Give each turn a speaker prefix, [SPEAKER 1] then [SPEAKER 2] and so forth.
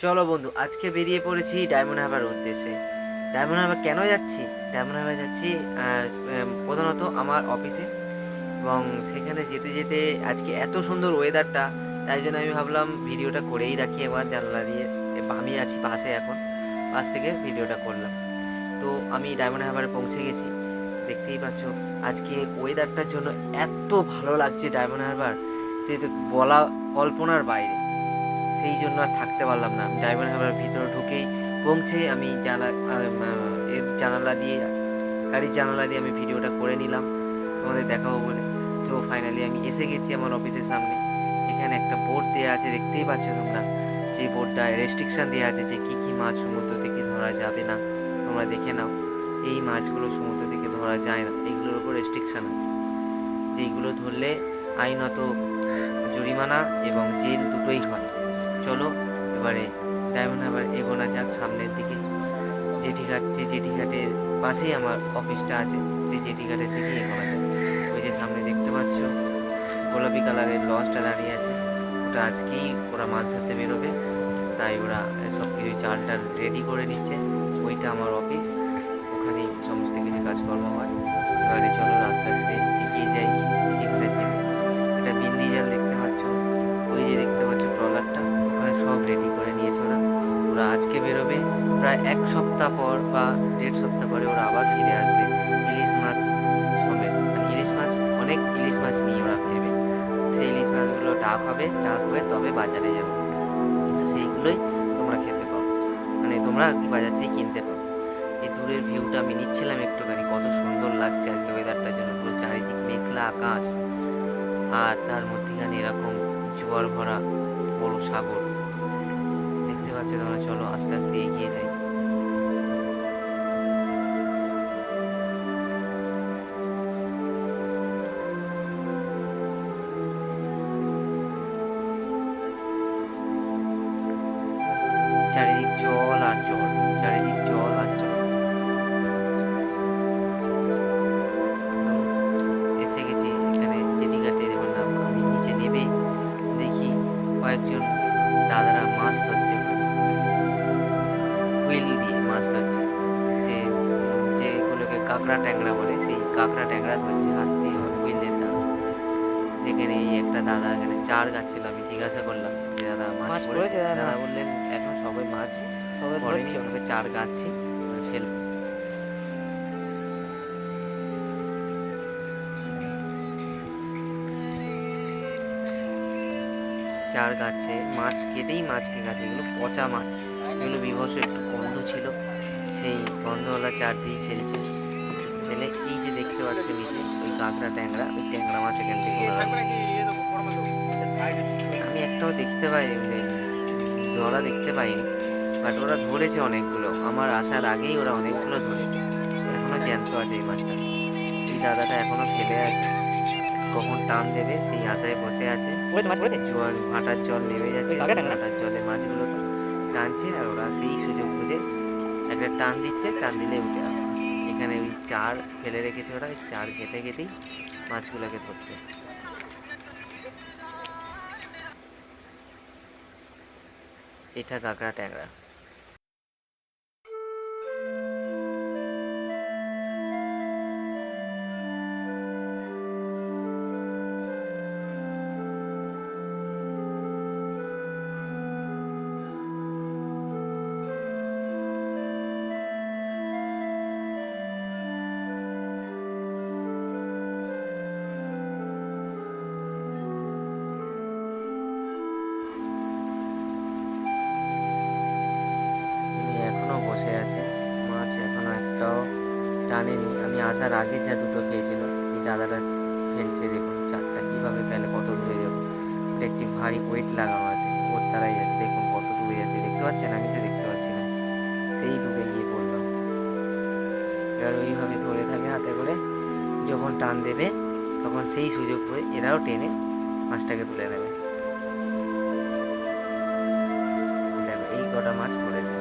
[SPEAKER 1] চলো বন্ধু, আজকে বেরিয়ে পড়েছি ডায়মন্ড হারবার উদ্দেশ্যে। ডায়মন্ড হারবার কেন যাচ্ছি? ডায়মন্ড হারবার যাচ্ছি প্রধানত আমার অফিসে। এবং সেখানে যেতে যেতে আজকে এত সুন্দর ওয়েদারটা, তাই জন্য আমি ভাবলাম ভিডিওটা করেই রাখি একবার জানলা দিয়ে। আমি আছি বাসে, এখন বাস থেকে ভিডিওটা করলাম। তো আমি ডায়মন্ড হারবারে পৌঁছে গেছি, দেখতেই পাচ্ছ। আজকে ওয়েদারটার জন্য এত ভালো লাগছে ডায়মন্ড হারবার, সে তো বলা কল্পনার বাইরে। সেই জন্য আর থাকতে পারলাম না। আমি ডায়মন্ড হারবার ভিতরে ঢুকেই পৌঁছেই আমি এর জানালা দিয়ে, গাড়ির জানালা দিয়ে আমি ভিডিওটা করে নিলাম তোমাদের দেখাবো বলে। তো ফাইনালি আমি এসে গেছি আমার অফিসের সামনে। এখানে একটা বোর্ড দেওয়া আছে, দেখতেই পাচ্ছ তোমরা। যে বোর্ডটায় রেস্ট্রিকশান দেওয়া আছে যে কী কী মাছ সমুদ্র থেকে ধরা যাবে না, তোমরা দেখে নাও। এই মাছগুলো সমুদ্র থেকে ধরা যায় না, এগুলোর উপর রেস্ট্রিকশান আছে। যেইগুলো ধরলে আইনত জরিমানা এবং জেল দুটোই হয়। চলো এবারে ডায়মন্ড হারবার এগোনা যাক সামনের দিকে। জেটিঘাটের পাশেই আমার অফিসটা আছে, সেই জেটিঘাটের দিকে এগোনা যাক। ওই যে সামনে দেখতে পাচ্ছ গোলাপি কালারের লঞ্চটা দাঁড়িয়ে আছে, ওটা আজকেই ওরা মাছ ধরতে বেরোবে, তাই ওরা সব কিছু চাল টাল রেডি করে নিচ্ছে। ওইটা আমার অফিস, ওখানেই সমস্ত কিছু কাজকর্ম হয়। এবারে চলো আস্তে আস্তে এগিয়ে যাই জেটিঘাটের দিকে। এটা বিন্দি জাল দেখতে পাচ্ছ, ওই যে দেখতে পাচ্ছ ট্রলারটা, ওখানে সব রেডি করে নিয়েছে ওরা। ওরা আজকে বেরোবে, প্রায় 1 সপ্তাহ পর বা 1.5 সপ্তাহ পরে ওরা আবার ফিরে আসবে ইলিশ মাছ সমেত। মানে ইলিশ মাছ, অনেক ইলিশ মাছ নিয়ে ওরা ফিরবে। সেই ইলিশ মাছগুলো ডাক হবে, ডাক হয়ে তবে বাজারে যাবে, সেইগুলোই তোমরা খেতে পাও, মানে তোমরা আর কি বাজার থেকে কিনতে পাও। এই দূরের ভিউটা আমি নিচ্ছিলাম একটুখানি, কত সুন্দর লাগছে আজকে ওয়েদারটার জন্য। পুরো চারিদিক মেঘলা আকাশ, আর তার মধ্যেখানে এরকম জোয়ার ভরা বড় সাগর দেখতে পাচ্ছ তোমরা। চলো আস্তে আস্তে এগিয়ে যাই। চারিদিক জল আর জল, চারিদিক জল আর জল। তো এসে গেছি এখানে জেটিঘাটে। এবার নাম আমি নিচে নেবে দেখি কয়েকজন দাদারা মাছ ধরছে, হুইল দিয়ে মাছ ধরছে। সে যেগুলোকে কাঁকড়া ট্যাংরা বলে, সেই কাঁকড়া ট্যাংরা ধরছে হাত দিয়ে হুইলের দ্বারা। সেখানে এই একটা দাদা এখানে চার গাচ্ছিল, আমি জিজ্ঞাসা করলাম যে দাদা মাছ পড়েছে? দাদা বললেন এখন সবাই মাছ পড়েনি, সবে চার গাচ্ছি, ফেলবো। চার গাছে মাছ কেটেই মাছকে গাছে, এগুলো পচা মাছ, এগুলো বিভৎস একটু গন্ধ ছিল, সেই গন্ধওয়ালা চার দিয়ে ফেলছে। ফেলে এই যে দেখতে পাচ্ছ নিচে ওই কাঁকড়া ট্যাংরা, ওই ট্যাংরা মাছ এখান থেকে ওরা আমি একটাও দেখতে পাই ধরা দেখতে পাইনি, বাট ওরা ধরেছে অনেকগুলো। আমার আসার আগেই ওরা অনেকগুলো ধরেছে, এখনো জ্যান্ত আছে এই মাছটা। এই দাদাটা এখনো ফেলে আছে, কখন টান দেবে সেই আশায় বসে আছে। জল, ভাটার জল নেমে যাচ্ছে, ভাটার জলে মাছগুলো তো টানছে, আর ওরা সেই সুযোগ বুঝে একটা টান দিচ্ছে, টান দিলে উঠে আসছে। এখানে ওই চার ফেলে রেখেছে ওরা, ওই চার ঘেটে ঘেটেই মাছগুলোকে ধরছে। এটা কাঁকড়া ট্যাংরা। উনি এখনো বসে আছে, মাছ এখনো একটাও টানেনি। আমি আসার আগে যা দুটো খেয়েছিল, এই দাদাটা ফেলছে, দেখুন চারটা কীভাবে ফেলে, কত দূরে যাবে। ওটা একটি ভারী ওয়েট লাগানো আছে, ওর দ্বারাই যাচ্ছে। দেখুন কত দূরে যাচ্ছে, দেখতে পাচ্ছেন? আমি তো দেখতে পাচ্ছি না, সেই দূরে গিয়ে পড়লাম। এবার ওইভাবে ধরে থাকে হাতে করে, যখন টান দেবে তখন সেই সুযোগ করে এরাও টেনে মাছটাকে তুলে নেবে। দেখো এই কটা মাছ পড়েছে।